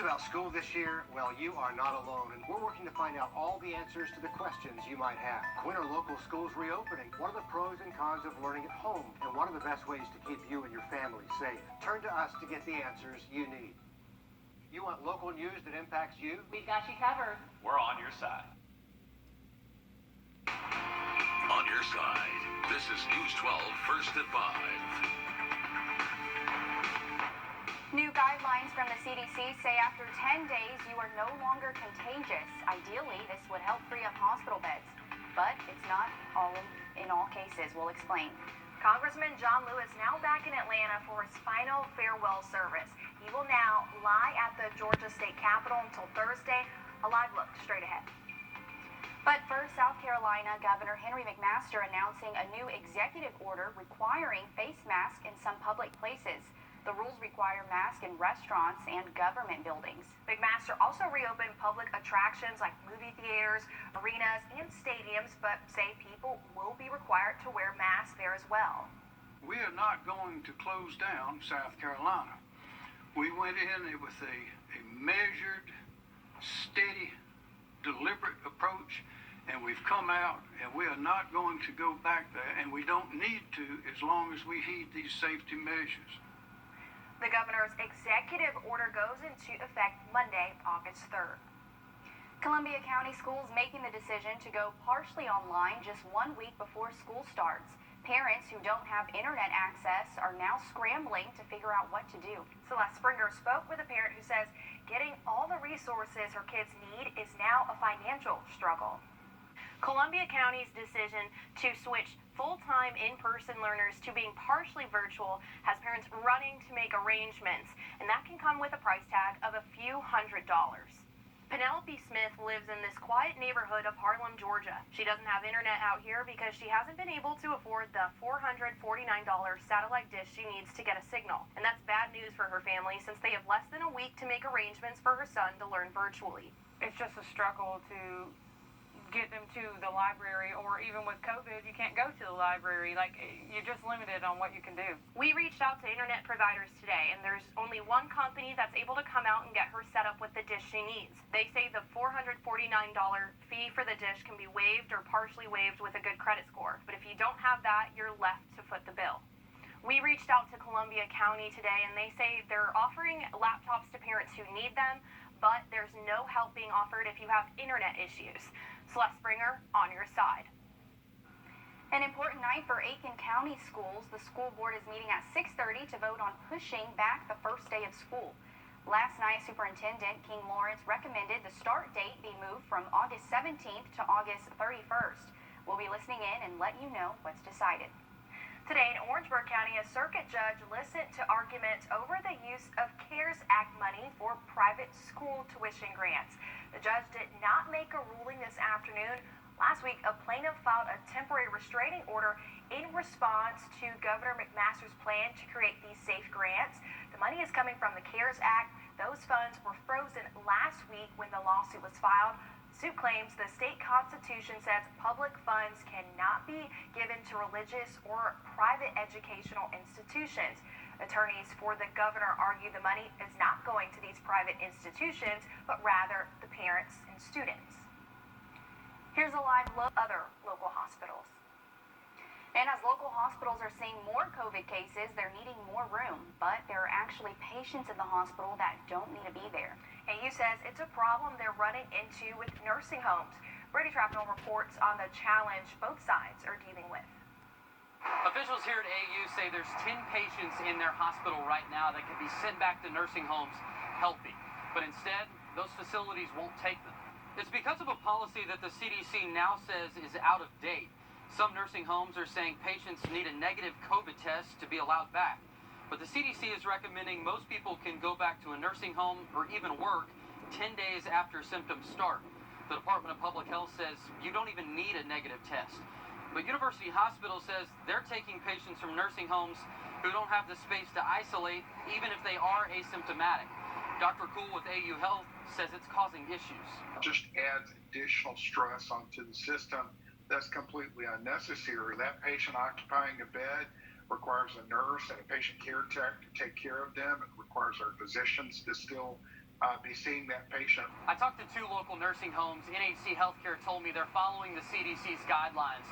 about school this year? Well, you are not alone, and we're working to find out all the answers to the questions you might have. When are local schools reopening? What are the pros and cons of learning at home? And what are the best ways to keep you and your family safe? Turn to us to get the answers you need. You want local news that impacts you? We've got you covered. We're on your side. On your side, this is News 12 First at 5. New guidelines from the CDC say after 10 days you are no longer contagious. Ideally, this would help free up hospital beds, but it's not in all cases. We'll explain. Congressman John Lewis now back in Atlanta for his final farewell service. He will now lie at the Georgia State Capitol until Thursday. A live look straight ahead. But first, South Carolina Governor Henry McMaster announcing a new executive order requiring face masks in some public places. The rules require masks in restaurants and government buildings. McMaster also reopened public attractions like movie theaters, arenas, and stadiums, but say people will be required to wear masks there as well. We are not going to close down South Carolina. We went in with a measured, steady, deliberate approach, and we've come out, and we are not going to go back there, and we don't need to as long as we heed these safety measures. The governor's executive order goes into effect Monday, August 3rd. Columbia County Schools making the decision to go partially online just 1 week before school starts. Parents who don't have internet access are now scrambling to figure out what to do. Celeste Springer spoke with a parent who says getting all the resources her kids need is now a financial struggle. Columbia County's decision to switch full-time in-person learners to being partially virtual has parents running to make arrangements, and that can come with a price tag of a few $100s. Penelope Smith lives in this quiet neighborhood of Harlem, Georgia. She doesn't have internet out here because she hasn't been able to afford the $449 satellite dish she needs to get a signal. And that's bad news for her family since they have less than a week to make arrangements for her son to learn virtually. It's just a struggle to get them to the library, or even with COVID, you can't go to the library. Like, you're just limited on what you can do. We reached out to internet providers today, and there's only one company that's able to come out and get her set up with the dish she needs. They say the $449 fee for the dish can be waived or partially waived with a good credit score. But if you don't have that, you're left to foot the bill. We reached out to Columbia County today, and they say they're offering laptops to parents who need them, but there's no help being offered if you have internet issues. Celeste Springer, on your side. An important night for Aiken County schools. The school board is meeting at 6:30 to vote on pushing back the first day of school. Last night, Superintendent King Lawrence recommended the start date be moved from August 17th to August 31st. We'll be listening in and let you know what's decided. Today in Orangeburg County, a circuit judge listened to arguments over the use of CARES Act money for private school tuition grants. The judge did not make a ruling this afternoon. Last week, a plaintiff filed a temporary restraining order in response to Governor McMaster's plan to create these safe grants. The money is coming from the CARES Act. Those funds were frozen last week when the lawsuit was filed. The suit claims the state constitution says public funds cannot be given to religious or private educational institutions. Attorneys for the governor argue the money is not going to these private institutions, but rather the parents and students. Here's a live look at other local hospitals. And as local hospitals are seeing more COVID cases, they're needing more room. But there are actually patients in the hospital that don't need to be there. AU says it's a problem they're running into with nursing homes. Wrdw reports on the challenge both sides are dealing with. Officials here at AU say there's 10 patients in their hospital right now that could be sent back to nursing homes healthy. But instead, those facilities won't take them. It's because of a policy that the CDC now says is out of date. Some nursing homes are saying patients need a negative COVID test to be allowed back. But the CDC is recommending most people can go back to a nursing home or even work 10 days after symptoms start. The Department of Public Health says you don't even need a negative test. But University Hospital says they're taking patients from nursing homes who don't have the space to isolate, even if they are asymptomatic. Dr. Cool with AU Health says it's causing issues. Just adds additional stress onto the system that's completely unnecessary. That patient occupying a bed requires a nurse and a patient care tech to take care of them. It requires our physicians to still be seeing that patient. I talked to 2 local nursing homes. NHC Healthcare told me they're following the CDC's guidelines.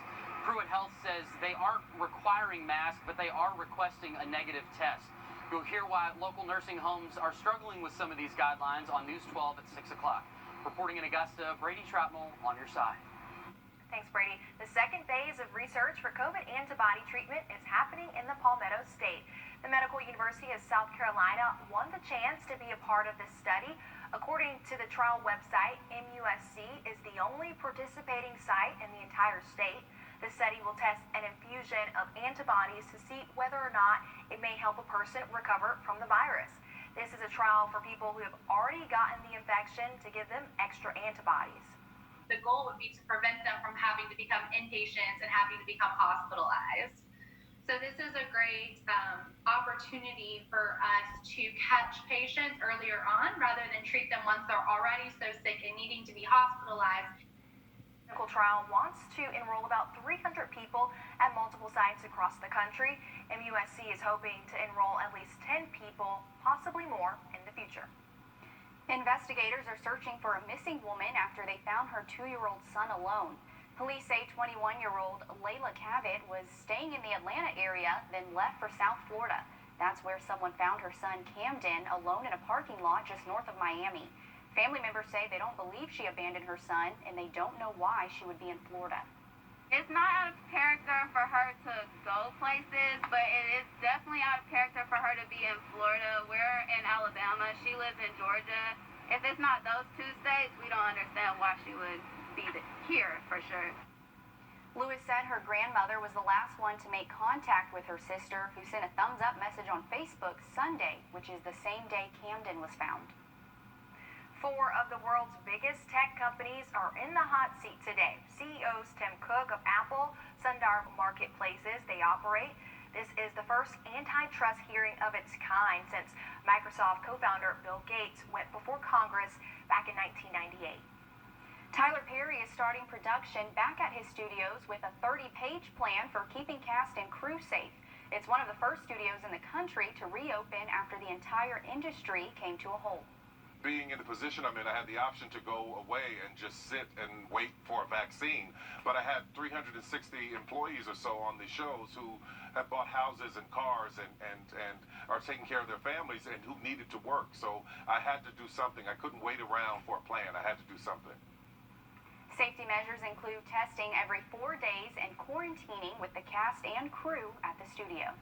Pruitt Health says they aren't requiring masks, but they are requesting a negative test. You'll hear why local nursing homes are struggling with some of these guidelines on News 12 at 6 o'clock. Reporting in Augusta, Brady Troutnell on your side. Thanks, Brady. The second phase of research for COVID antibody treatment is happening in the Palmetto State. The Medical University of South Carolina won the chance to be a part of this study. According to the trial website, MUSC is the only participating site in the entire state. The study will test an infusion of antibodies to see whether or not it may help a person recover from the virus. This is a trial for people who have already gotten the infection to give them extra antibodies. The goal would be to prevent them from having to become inpatients and having to become hospitalized. So this is a great opportunity for us to catch patients earlier on rather than treat them once they're already so sick and needing to be hospitalized. The clinical trial wants to enroll about 300 people at multiple sites across the country. MUSC is hoping to enroll at least 10 people, possibly more, in the future. Investigators are searching for a missing woman after they found her 2-year-old son alone. Police say 21-year-old Layla Cavett was staying in the Atlanta area, then left for South Florida. That's where someone found her son Camden alone in a parking lot just north of Miami. Family members say they don't believe she abandoned her son, and they don't know why she would be in Florida. It's not out of character for her to go places, but it is definitely out of character for her to be in Florida. We're in Alabama. She lives in Georgia. If it's not those 2 states, we don't understand why she would be here for sure. Lewis said her grandmother was the last one to make contact with her sister, who sent a thumbs-up message on Facebook Sunday, which is the same day Camden was found. 4 of the world's biggest tech companies are in the hot seat today. CEOs Tim Cook of Apple, Sundar Marketplaces they operate. This is the first antitrust hearing of its kind since Microsoft co-founder Bill Gates went before Congress back in 1998. Tyler Perry is starting production back at his studios with a 30-page plan for keeping cast and crew safe. It's one of the first studios in the country to reopen after the entire industry came to a halt. Being in the position I'm in, I had the option to go away and just sit and wait for a vaccine. But I had 360 employees or so on the shows who have bought houses and cars and are taking care of their families and who needed to work. So I had to do something. I couldn't wait around for a plan. I had to do something. Safety measures include testing every 4 days and quarantining with the cast and crew at the studio.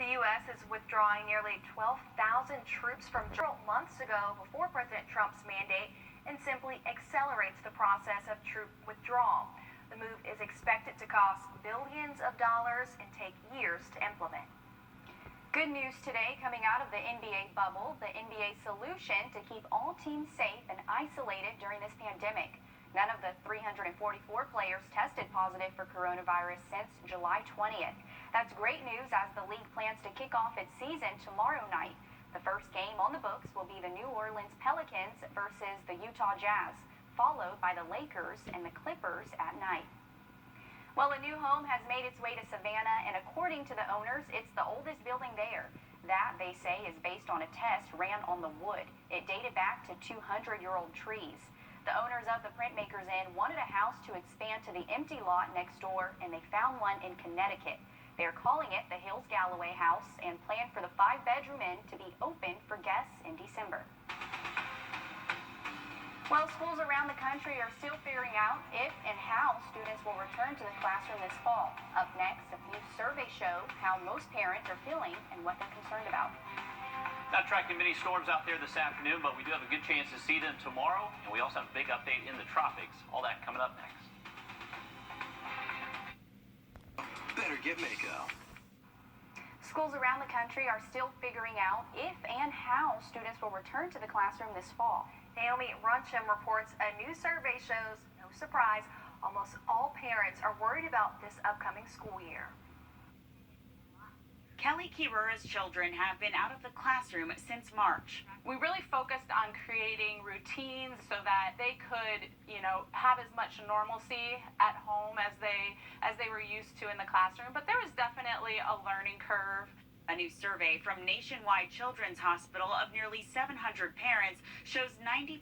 The U.S. is withdrawing nearly 12,000 troops from several months ago before President Trump's mandate and simply accelerates the process of troop withdrawal. The move is expected to cost billions of dollars and take years to implement. Good news today coming out of the NBA bubble, the NBA solution to keep all teams safe and isolated during this pandemic. None of the 344 players tested positive for coronavirus since July 20th. That's great news as the league plans to kick off its season tomorrow night. The first game on the books will be the New Orleans Pelicans versus the Utah Jazz, followed by the Lakers and the Clippers at night. Well, a new home has made its way to Savannah, and according to the owners, it's the oldest building there. That, they say, is based on a test ran on the wood. It dated back to 200-year-old trees. The owners of the Printmakers Inn wanted a house to expand to the empty lot next door, and they found one in Connecticut. They're calling it the Hills Galloway House and plan for the 5-bedroom inn to be open for guests in December. Well, schools around the country are still figuring out if and how students will return to the classroom this fall. Up next, a few surveys show how most parents are feeling and what they're concerned about. Not tracking many storms out there this afternoon, but we do have a good chance to see them tomorrow, and we also have a big update in the tropics. All that coming up next. Better get Mako. Schools around the country are still figuring out if and how students will return to the classroom this fall. Naomi Runcham reports a new survey shows, no surprise, almost all parents are worried about this upcoming school year. Kelly Kirura's children have been out of the classroom since March. We really focused on creating routines so that they could, have as much normalcy at home as they were used to in the classroom. But there was definitely a learning curve. A new survey from Nationwide Children's Hospital of nearly 700 parents shows 90%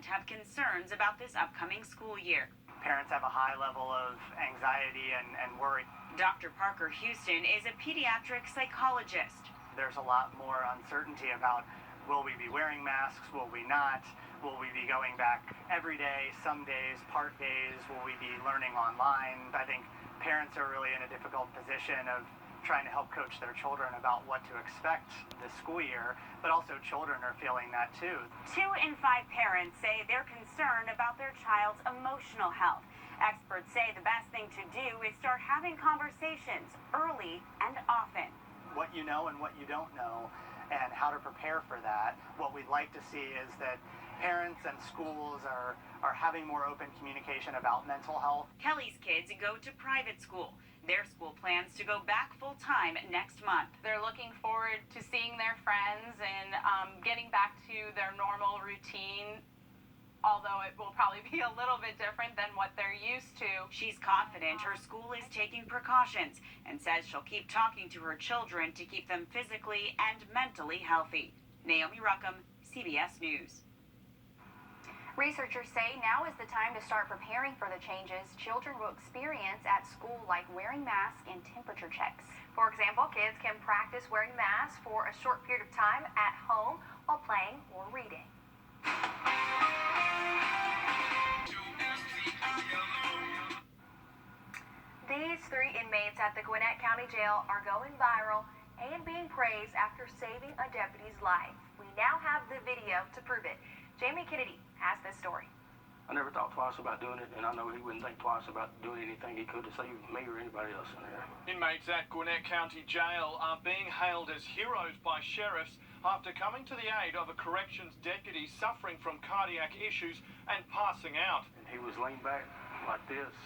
have concerns about this upcoming school year. Parents have a high level of anxiety and worry. Dr. Parker Houston is a pediatric psychologist. There's a lot more uncertainty about, will we be wearing masks, will we not? Will we be going back every day, some days, part days? Will we be learning online? I think parents are really in a difficult position of trying to help coach their children about what to expect this school year, but also children are feeling that too. 2 in 5 parents say they're concerned about their child's emotional health. Experts say the best thing to do is start having conversations early and often. What you know and what you don't know, and how to prepare for that. What we'd like to see is that parents and schools are having more open communication about mental health. Kelly's kids go to private school. Their school plans to go back full-time next month. They're looking forward to seeing their friends and getting back to their normal routine, although it will probably be a little bit different than what they're used to. She's confident her school is taking precautions and says she'll keep talking to her children to keep them physically and mentally healthy. Naomi Ruckham, CBS News. Researchers say now is the time to start preparing for the changes children will experience at school, like wearing masks and temperature checks. For example, kids can practice wearing masks for a short period of time at home while playing or reading. These 3 inmates at the Gwinnett County Jail are going viral and being praised after saving a deputy's life. We now have the video to prove it. Jamie Kennedy has this story. I never thought twice about doing it, and I know he wouldn't think twice about doing anything he could to save me or anybody else in there. Inmates at Gwinnett County Jail are being hailed as heroes by sheriffs after coming to the aid of a corrections deputy suffering from cardiac issues and passing out. And he was leaned back like this,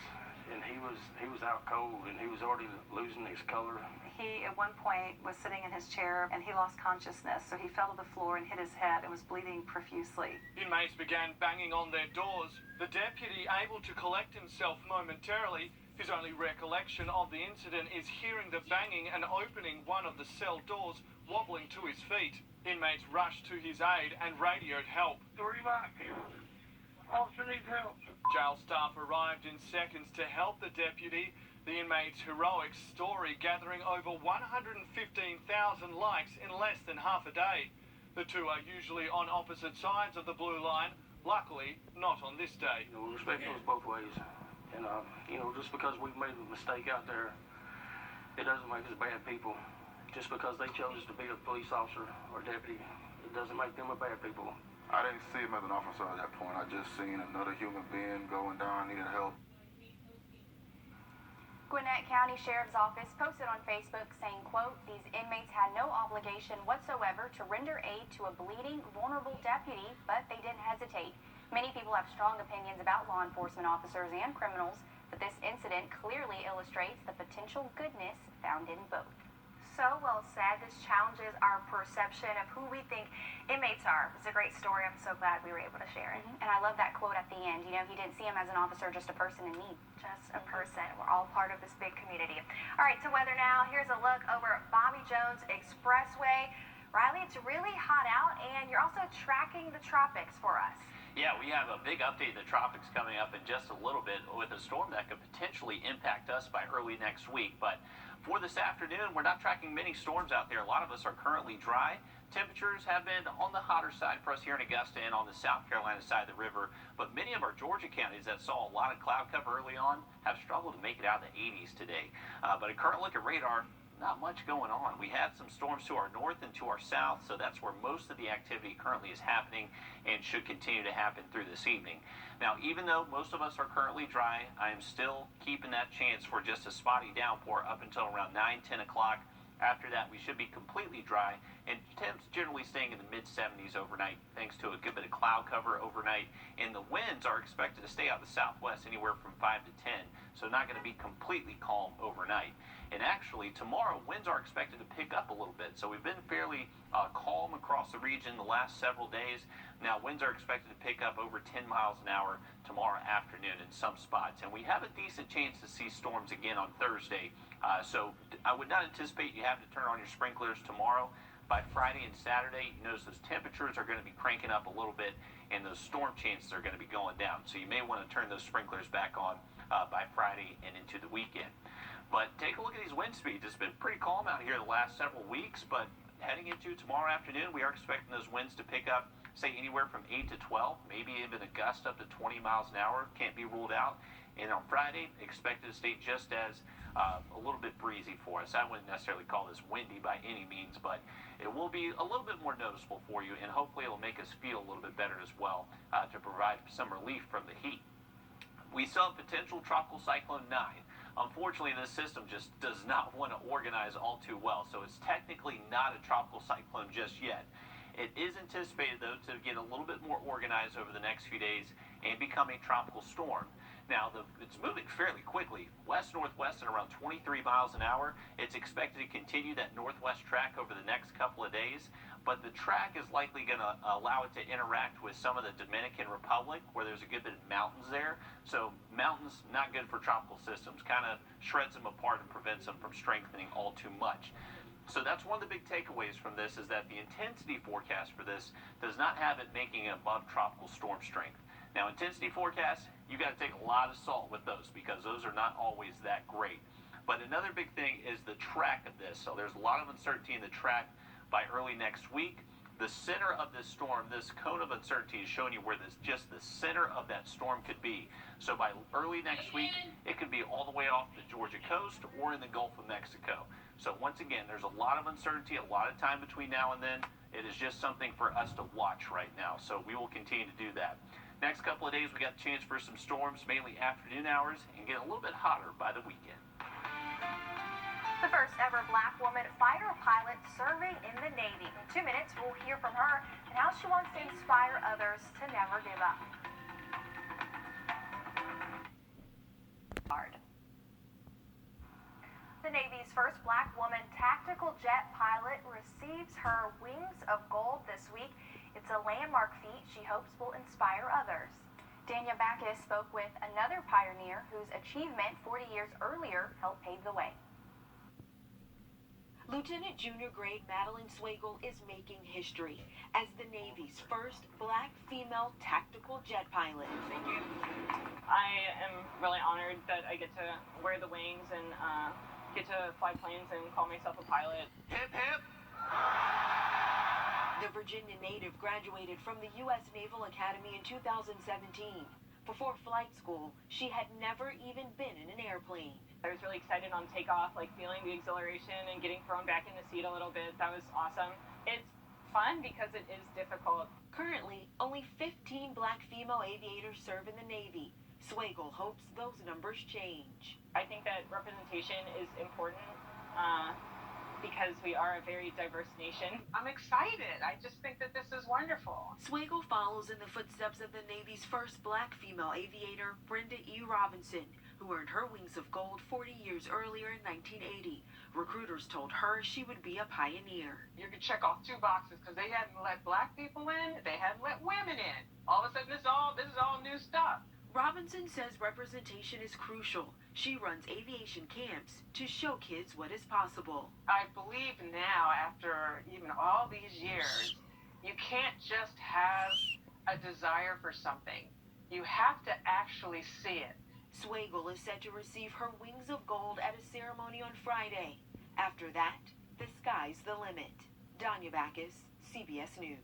and he was out cold, and he was already losing his color. He, at one point, was sitting in his chair, and he lost consciousness, so he fell to the floor and hit his head and was bleeding profusely. Inmates began banging on their doors. The deputy, able to collect himself momentarily, his only recollection of the incident is hearing the banging and opening one of the cell doors, wobbling to his feet. Inmates rushed to his aid and radioed help. Officer needs help. Jail staff arrived in seconds to help the deputy. The inmate's heroic story gathering over 115,000 likes in less than half a day. The two are usually on opposite sides of the blue line. Luckily, not on this day. Respect goes both ways. And, just because we've made a mistake out there, it doesn't make us bad people. Just because they chose to be a police officer or deputy, it doesn't make them a bad people. I didn't see him as an officer at that point. I just seen another human being going down, needing help. Gwinnett County Sheriff's Office posted on Facebook saying, quote, "These inmates had no obligation whatsoever to render aid to a bleeding, vulnerable deputy, but they didn't hesitate. Many people have strong opinions about law enforcement officers and criminals, but this incident clearly illustrates the potential goodness found in both." So well said. This challenges our perception of who we think inmates are. It's a great story. I'm so glad we were able to share it. And I love that quote at the end. You know, he didn't see him as an officer, just a person in need. Just a person. We're all part of this big community. All right, to weather now. Here's a look over Bobby Jones Expressway. Riley, it's really hot out, and you're also tracking the tropics for us. Yeah, we have a big update of the tropics coming up in just a little bit with a storm that could potentially impact us by early next week. But for this afternoon, we're not tracking many storms out there. A lot of us are currently dry. Temperatures have been on the hotter side for us here in Augusta and on the South Carolina side of the river. But many of our Georgia counties that saw a lot of cloud cover early on have struggled to make it out of the 80s today. But a current look at radar, not much going on. We had some storms to our north and to our south, so that's where most of the activity currently is happening and should continue to happen through this evening. Now, even though most of us are currently dry, I am still keeping that chance for just a spotty downpour up until around 9, 10 o'clock. After that, we should be completely dry, and temps generally staying in the mid-70s overnight, thanks to a good bit of cloud cover overnight. And the winds are expected to stay out the southwest anywhere from 5 to 10, so not going to be completely calm overnight. And actually, tomorrow, winds are expected to pick up a little bit. So we've been fairly calm across the region the last several days. Now, winds are expected to pick up over 10 miles an hour tomorrow afternoon in some spots. And we have a decent chance to see storms again on Thursday. So I would not anticipate you having to turn on your sprinklers tomorrow. By Friday and Saturday, you notice those temperatures are going to be cranking up a little bit, and those storm chances are going to be going down. So you may want to turn those sprinklers back on by Friday and into the weekend. But take a look at these wind speeds. It's been pretty calm out here the last several weeks, but heading into tomorrow afternoon, we are expecting those winds to pick up, say, anywhere from 8 to 12, maybe even a gust up to 20 miles an hour. Can't be ruled out. And on Friday, expected to stay just as a little bit breezy for us. I wouldn't necessarily call this windy by any means, but it will be a little bit more noticeable for you, and hopefully it'll make us feel a little bit better as well to provide some relief from the heat. We still have potential Tropical Cyclone 9. Unfortunately, this system just does not want to organize all too well, so it's technically not a tropical cyclone just yet. It is anticipated, though, to get a little bit more organized over the next few days and become a tropical storm. Now, it's moving fairly quickly, west-northwest at around 23 miles an hour. It's expected to continue that northwest track over the next couple of days, but the track is likely going to allow it to interact with some of the Dominican Republic, where there's a good bit of mountains there. So mountains, not good for tropical systems, kind of shreds them apart and prevents them from strengthening all too much. So that's one of the big takeaways from this, is that the intensity forecast for this does not have it making it above tropical storm strength. Now, intensity forecasts, you got to take a lot of salt with those, because those are not always that great. But another big thing is the track of this. So there's a lot of uncertainty in the track by early next week. The center of this storm, this cone of uncertainty, is showing you where just the center of that storm could be. So by early next week, it could be all the way off the Georgia coast or in the Gulf of Mexico. So once again, there's a lot of uncertainty, a lot of time between now and then. It is just something for us to watch right now. So we will continue to do that. Next couple of days, we got a chance for some storms, mainly afternoon hours, and get a little bit hotter by the weekend. The first ever black woman fighter pilot serving in the Navy. In 2 minutes, we'll hear from her and how she wants to inspire others to never give up. The Navy's first black woman tactical jet pilot receives her Wings of Gold this week. It's a landmark feat she hopes will inspire others. Danya Backus spoke with another pioneer whose achievement 40 years earlier helped pave the way. Lieutenant Junior Grade Madeleine Swegel is making history as the Navy's first black female tactical jet pilot. Thank you. I am really honored that I get to wear the wings and get to fly planes and call myself a pilot. Hip, hip. The Virginia native graduated from the U.S. Naval Academy in 2017. Before flight school, she had never even been in an airplane. I was really excited on takeoff, like feeling the exhilaration and getting thrown back in the seat a little bit. That was awesome. It's fun because it is difficult. Currently, only 15 black female aviators serve in the Navy. Swegel hopes those numbers change. I think that representation is important because we are a very diverse nation. I'm excited. I just think that this is wonderful. Swegel follows in the footsteps of the Navy's first black female aviator, Brenda E. Robinson, who earned her Wings of Gold 40 years earlier in 1980. Recruiters told her she would be a pioneer. You could check off 2 boxes because they hadn't let black people in, they hadn't let women in. All of a sudden, this is all new stuff. Robinson says representation is crucial. She runs aviation camps to show kids what is possible. I believe now, after even all these years, you can't just have a desire for something. You have to actually see it. Swegel is set to receive her Wings of Gold at a ceremony on Friday. After that, the sky's the limit. Danya Backus, CBS News.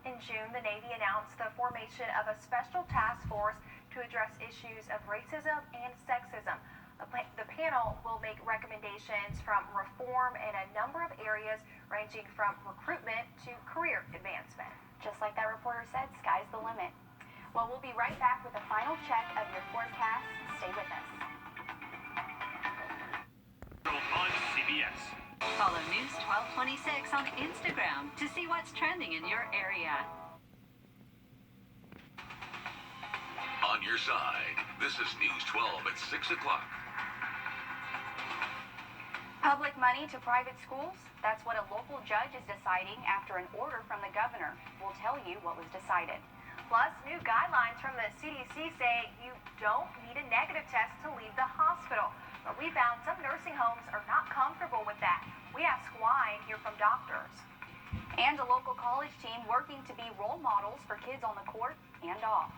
In June, the Navy announced the formation of a special task force to address issues of racism and sexism. The panel will make recommendations from reform in a number of areas, ranging from recruitment to career advancement. Just like that reporter said, sky's the limit. Well, we'll be right back with a final check of your forecast. Stay with us. On CBS. Follow News 1226 on Instagram to see what's trending in your area. On your side, this is News 12 at 6 o'clock. Public money to private schools? That's what a local judge is deciding after an order from the governor. We'll tell you what was decided. Plus, new guidelines from the CDC say you don't need a negative test to leave the hospital. But we found some nursing homes are not comfortable with that. We asked why and hear from doctors. And a local college team working to be role models for kids on the court and off.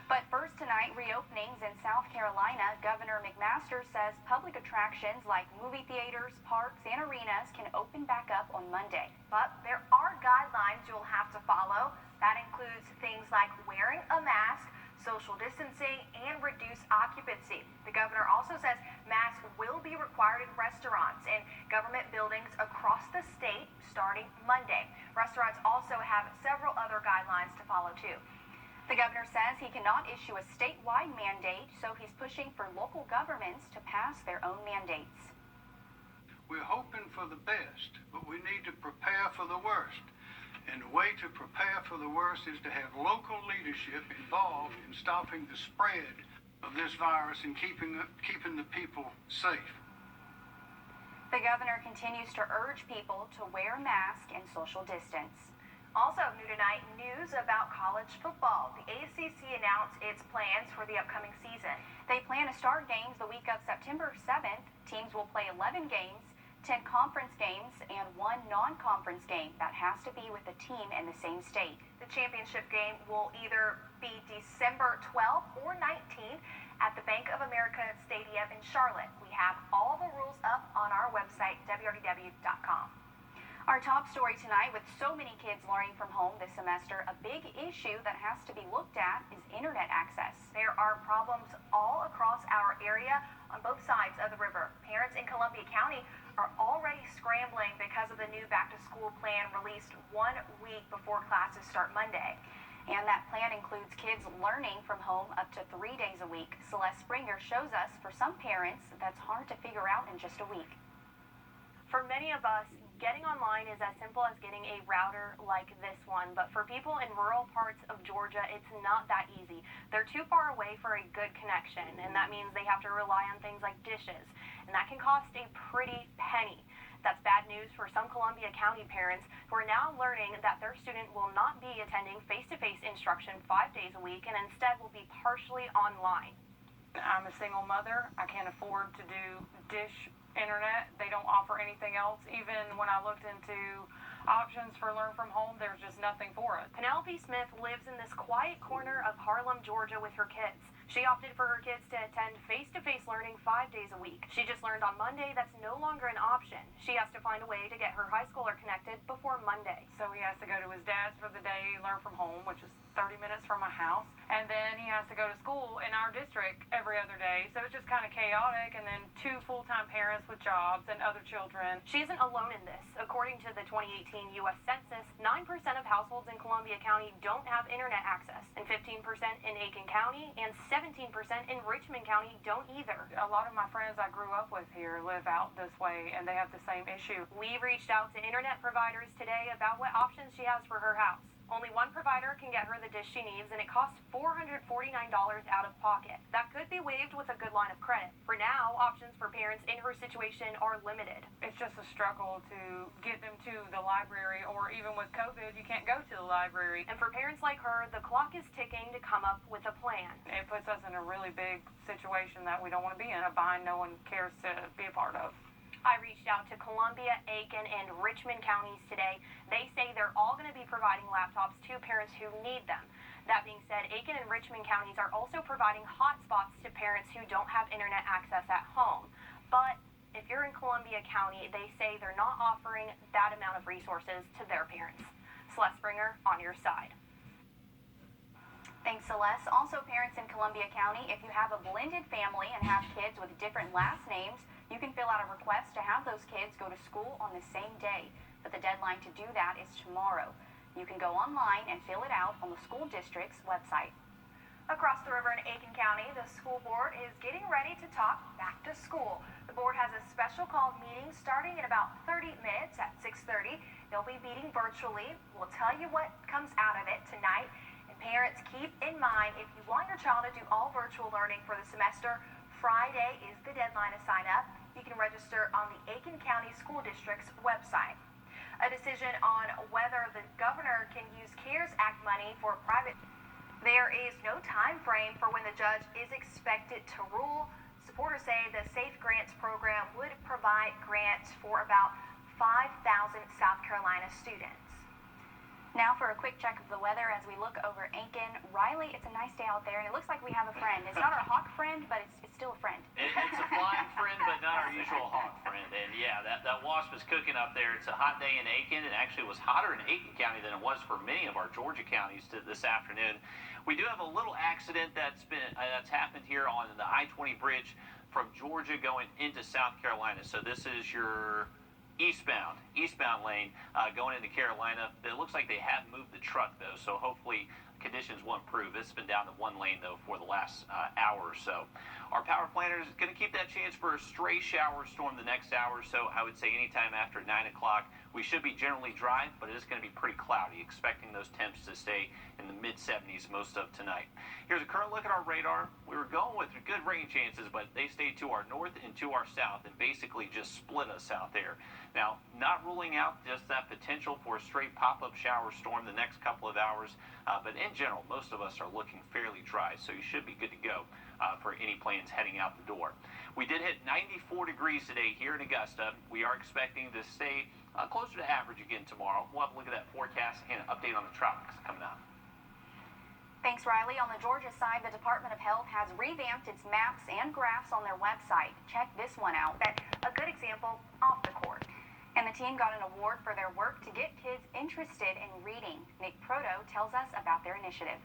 But first tonight, reopenings in South Carolina. Governor McMaster says public attractions like movie theaters, parks, and arenas can open back up on Monday. But there are guidelines you'll have to follow. That includes things like wearing a mask, social distancing, and reduced occupancy. The governor also says masks will be required in restaurants and government buildings across the state starting Monday. Restaurants also have several other guidelines to follow too. The governor says he cannot issue a statewide mandate, so he's pushing for local governments to pass their own mandates. We're hoping for the best, but we need to prepare for the worst. And the way to prepare for the worst is to have local leadership involved in stopping the spread of this virus and keeping the people safe. The governor continues to urge people to wear a mask and social distance. Also new tonight, news about college football. The ACC announced its plans for the upcoming season. They plan to start games the week of September 7th. Teams will play 11 games, 10 conference games, and 1 non-conference game that has to be with a team in the same state. The championship game will either be December 12th or 19th at the Bank of America Stadium in Charlotte. We have all the rules up on our website, wrdw.com. Our top story tonight, with so many kids learning from home this semester, a big issue that has to be looked at is internet access. There are problems all across our area on both sides of the river. Parents in Columbia County are already scrambling because of the new back-to-school plan released 1 week before classes start Monday. And that plan includes kids learning from home up to 3 days a week. Celeste Springer shows us, for some parents, that's hard to figure out in just a week. For many of us, getting online is as simple as getting a router like this one, but for people in rural parts of Georgia, it's not that easy. They're too far away for a good connection, and that means they have to rely on things like dishes, and that can cost a pretty penny. That's bad news for some Columbia County parents who are now learning that their student will not be attending face-to-face instruction 5 days a week and instead will be partially online. I'm a single mother. I can't afford to do dish internet. They don't offer anything else. Even when I looked into options for learn from home, there's just nothing for it. Penelope Smith lives in this quiet corner of Harlem, Georgia with her kids. She opted for her kids to attend face-to-face learning 5 days a week. She just learned on Monday that's no longer an option. She has to find a way to get her high schooler connected before Monday. So he has to go to his dad's for the day, learn from home, which is 30 minutes from my house. And then he has to go to school in our district every other day. So it's just kind of chaotic. And then 2 full-time parents with jobs and other children. She isn't alone in this. According to the 2018 U.S. Census, 9% of households in Columbia County don't have internet access, and 15% in Aiken County, and 17% in Richmond County don't either. A lot of my friends I grew up with here live out this way, and they have the same issue. We reached out to internet providers today about what options she has for her house. Only one provider can get her the dish she needs, and it costs $449 out of pocket. That could be waived with a good line of credit. For now, options for parents in her situation are limited. It's just a struggle to get them to the library, or even with COVID, you can't go to the library. And for parents like her, the clock is ticking to come up with a plan. It puts us in a really big situation that we don't want to be in, a bind no one cares to be a part of. I reached out to Columbia, Aiken, and Richmond counties today. They say they're all going to be providing laptops to parents who need them. That being said, Aiken and Richmond counties are also providing hotspots to parents who don't have internet access at home. But if you're in Columbia County, they say they're not offering that amount of resources to their parents. Celeste Springer, on your side. Thanks, Celeste. Also, parents in Columbia County, if you have a blended family and have kids with different last names, you can fill out a request to have those kids go to school on the same day. But the deadline to do that is tomorrow. You can go online and fill it out on the school district's website. Across the river in Aiken County, the school board is getting ready to talk back to school. The board has a special called meeting starting in about 30 minutes at 6:30. They'll be meeting virtually. We'll tell you what comes out of it tonight. And parents, keep in mind, if you want your child to do all virtual learning for the semester, Friday is the deadline to sign up. You can register on the Aiken County School District's website. A decision on whether the governor can use CARES Act money for private. There is no time frame for when the judge is expected to rule. Supporters say the Safe Grants program would provide grants for about 5,000 South Carolina students. Now for a quick check of the weather as we look over Aiken. Riley, it's a nice day out there, and it looks like we have a friend. It's not our hawk friend, but it's still a friend. It's a flying friend, but not our usual hawk friend. And yeah, that wasp is cooking up there. It's a hot day in Aiken. It actually was hotter in Aiken County than it was for many of our Georgia counties this afternoon. We do have a little accident that's happened here on the I-20 bridge from Georgia going into South Carolina. So this is your eastbound lane going into Carolina. It looks like they have moved the truck though, so hopefully conditions will improve. It's been down to one lane though for the last hour or so. Our power planner is going to keep that chance for a stray shower storm the next hour or so. I would say anytime after 9 o'clock. We should be generally dry, but it is going to be pretty cloudy, expecting those temps to stay in the mid-70s most of tonight. Here's a current look at our radar. We were going with good rain chances, but they stayed to our north and to our south and basically just split us out there. Now, not ruling out just that potential for a straight pop-up shower storm the next couple of hours, but in general, most of us are looking fairly dry, so you should be good to go for any planes heading out the door. We did hit 94 degrees today here in Augusta. We are expecting to stay closer to average again tomorrow. We'll have a look at that forecast and an update on the tropics coming up. Thanks, Riley. On the Georgia side, the Department of Health has revamped its maps and graphs on their website. Check this one out. That's a good example off the court. And the team got an award for their work to get kids interested in reading. Nick Proto tells us about their initiative.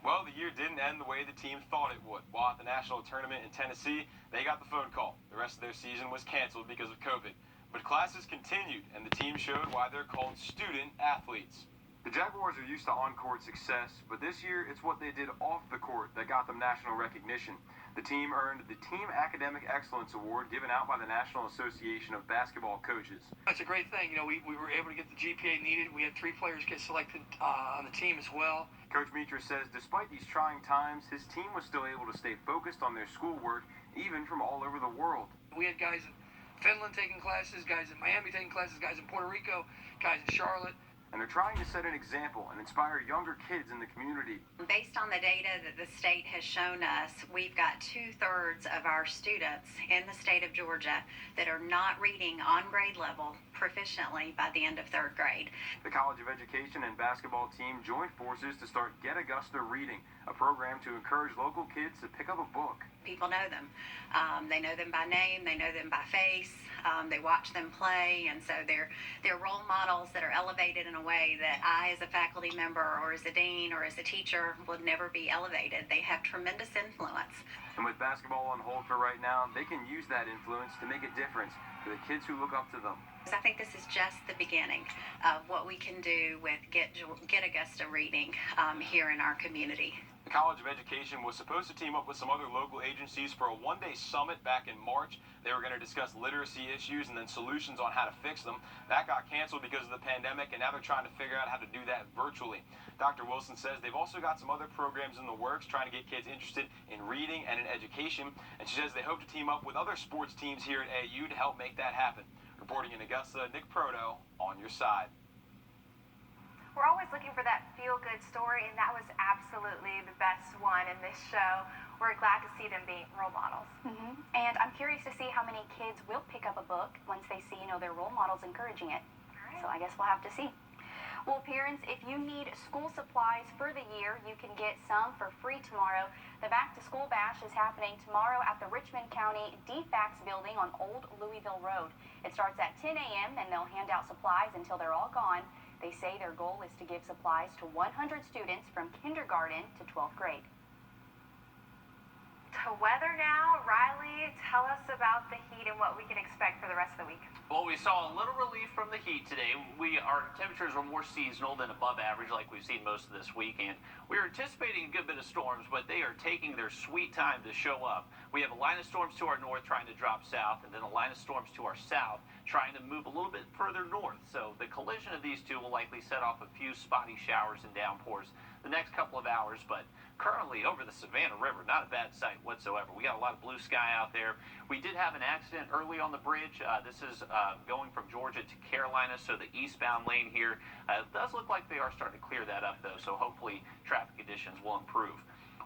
Well, the year didn't end the way the team thought it would. While at the national tournament in Tennessee, they got the phone call. The rest of their season was canceled because of COVID. But classes continued, and the team showed why they're called student athletes. The Jaguars are used to on-court success, but this year it's what they did off the court that got them national recognition. The team earned the Team Academic Excellence Award given out by the National Association of Basketball Coaches. It's a great thing. You know, we were able to get the GPA needed. We had 3 players get selected on the team as well. Coach Mitra says despite these trying times, his team was still able to stay focused on their schoolwork, even from all over the world. We had guys in Finland taking classes, guys in Miami taking classes, guys in Puerto Rico, guys in Charlotte. And they're trying to set an example and inspire younger kids in the community. Based on the data that the state has shown us, we've got 2/3 of our students in the state of Georgia that are not reading on grade level proficiently by the end of 3rd grade. The College of Education and basketball team joined forces to start Get Augusta Reading, a program to encourage local kids to pick up a book. People know them. They know them by name, they know them by face, they watch them play, and so they're role models that are elevated in a way that I, as a faculty member or as a dean or as a teacher, would never be elevated. They have tremendous influence. And with basketball on hold for right now, they can use that influence to make a difference for the kids who look up to them. I think this is just the beginning of what we can do with Get Augusta Reading here in our community. The College of Education was supposed to team up with some other local agencies for a one-day summit back in March. They were going to discuss literacy issues and then solutions on how to fix them. That got canceled because of the pandemic, and now they're trying to figure out how to do that virtually. Dr. Wilson says they've also got some other programs in the works trying to get kids interested in reading and in education, and she says they hope to team up with other sports teams here at AU to help make that happen. Reporting in Augusta, Nick Proto, on your side. We're always looking for that feel-good story, and that was absolutely the best one in this show. We're glad to see them being role models. And I'm curious to see how many kids will pick up a book once they see, their role models encouraging it. So I guess we'll have to see. Well, parents, if you need school supplies for the year, you can get some for free tomorrow. The Back to School Bash is happening tomorrow at the Richmond County DFACS building on Old Louisville Road. It starts at 10 a.m. and they'll hand out supplies until they're all gone. They say their goal is to give supplies to 100 students from kindergarten to 12th grade. To weather now, Riley, tell us about the heat and what we can expect for the rest of the week. Well, we saw a little relief from the heat today. Our temperatures were more seasonal than above average like we've seen most of this week, and we were anticipating a good bit of storms, but they are taking their sweet time to show up. We have a line of storms to our north trying to drop south, and then a line of storms to our south trying to move a little bit further north. So the collision of these two will likely set off a few spotty showers and downpours the next couple of hours, but currently over the Savannah River, not a bad sight whatsoever. We got a lot of blue sky out there. We did have an accident early on the bridge. This is going from Georgia to Carolina, so the eastbound lane here. It does look like they are starting to clear that up, though, so hopefully traffic conditions will improve.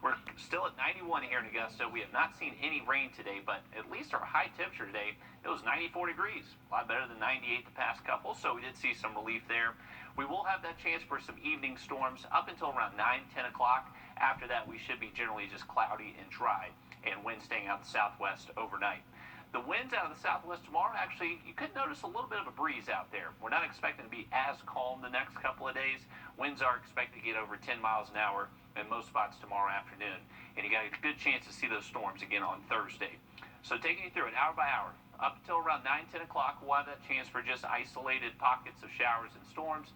We're still at 91 here in Augusta. We have not seen any rain today, but at least our high temperature today, it was 94 degrees. A lot better than 98 the past couple, so we did see some relief there. We will have that chance for some evening storms up until around 9, 10 o'clock. After that, we should be generally just cloudy and dry, and winds staying out the southwest overnight. The winds out of the southwest tomorrow, actually, you could notice a little bit of a breeze out there. We're not expecting to be as calm the next couple of days. Winds are expected to get over 10 miles an hour in most spots tomorrow afternoon, and you got a good chance to see those storms again on Thursday. So taking you through it hour by hour, up until around 9, 10 o'clock, we'll have that chance for just isolated pockets of showers and storms.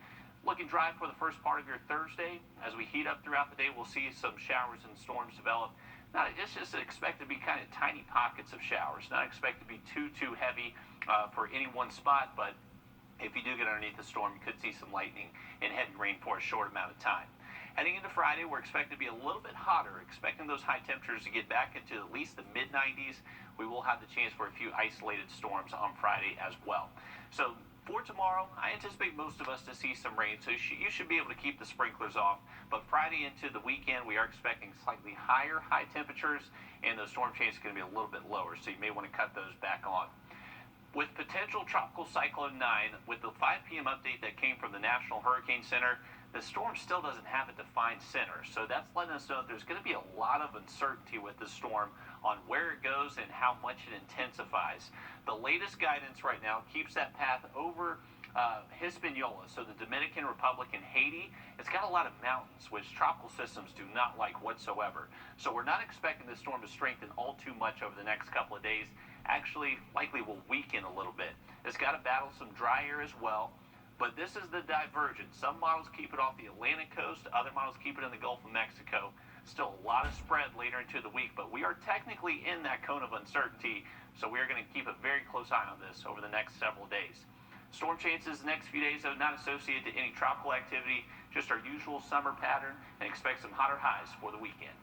Looking dry for the first part of your Thursday. As we heat up throughout the day, we'll see some showers and storms develop. It's just expected to be kind of tiny pockets of showers. Not expected to be too heavy for any one spot, but if you do get underneath the storm, you could see some lightning and heavy rain for a short amount of time. Heading into Friday, we're expected to be a little bit hotter, expecting those high temperatures to get back into at least the mid-90s. We will have the chance for a few isolated storms on Friday as well. So for tomorrow, I anticipate most of us to see some rain, so you should be able to keep the sprinklers off. But Friday into the weekend, we are expecting slightly higher high temperatures, and those storm chances are going to be a little bit lower, so you may want to cut those back on. With potential Tropical Cyclone 9, with the 5 p.m. update that came from the National Hurricane Center, the storm still doesn't have a defined center. So that's letting us know that there's going to be a lot of uncertainty with the storm on where it goes and how much it intensifies. The latest guidance right now keeps that path over Hispaniola, so the Dominican Republic and Haiti. It's got a lot of mountains, which tropical systems do not like whatsoever. So we're not expecting the storm to strengthen all too much over the next couple of days. Actually, likely will weaken a little bit. It's got to battle some dry air as well. But this is the divergence. Some models keep it off the Atlantic coast. Other models keep it in the Gulf of Mexico. Still a lot of spread later into the week, but we are technically in that cone of uncertainty, so we are going to keep a very close eye on this over the next several days. Storm chances the next few days are not associated to any tropical activity, just our usual summer pattern, and expect some hotter highs for the weekend.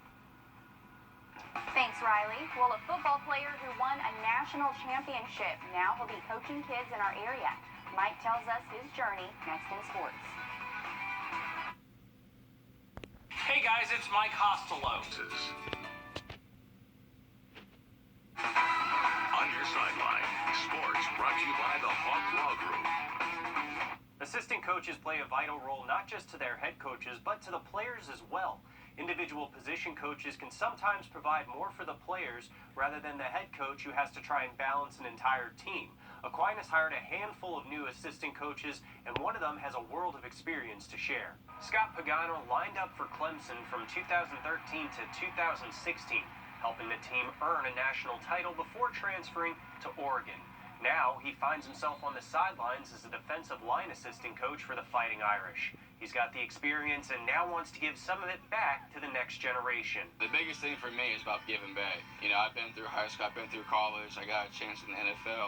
Thanks, Riley. Well, a football player who won a national championship now will be coaching kids in our area. Mike tells us his journey next in sports. Hey guys, it's Mike Costello. On your sideline, sports brought to you by the Hawk Law Group. Assistant coaches play a vital role not just to their head coaches, but to the players as well. Individual position coaches can sometimes provide more for the players rather than the head coach who has to try and balance an entire team. Aquinas hired a handful of new assistant coaches, and one of them has a world of experience to share. Scott Pagano lined up for Clemson from 2013 to 2016, helping the team earn a national title before transferring to Oregon. Now, he finds himself on the sidelines as a defensive line assistant coach for the Fighting Irish. He's got the experience and now wants to give some of it back to the next generation. The biggest thing for me is about giving back. You know, I've been through high school, I've been through college, I got a chance in the NFL.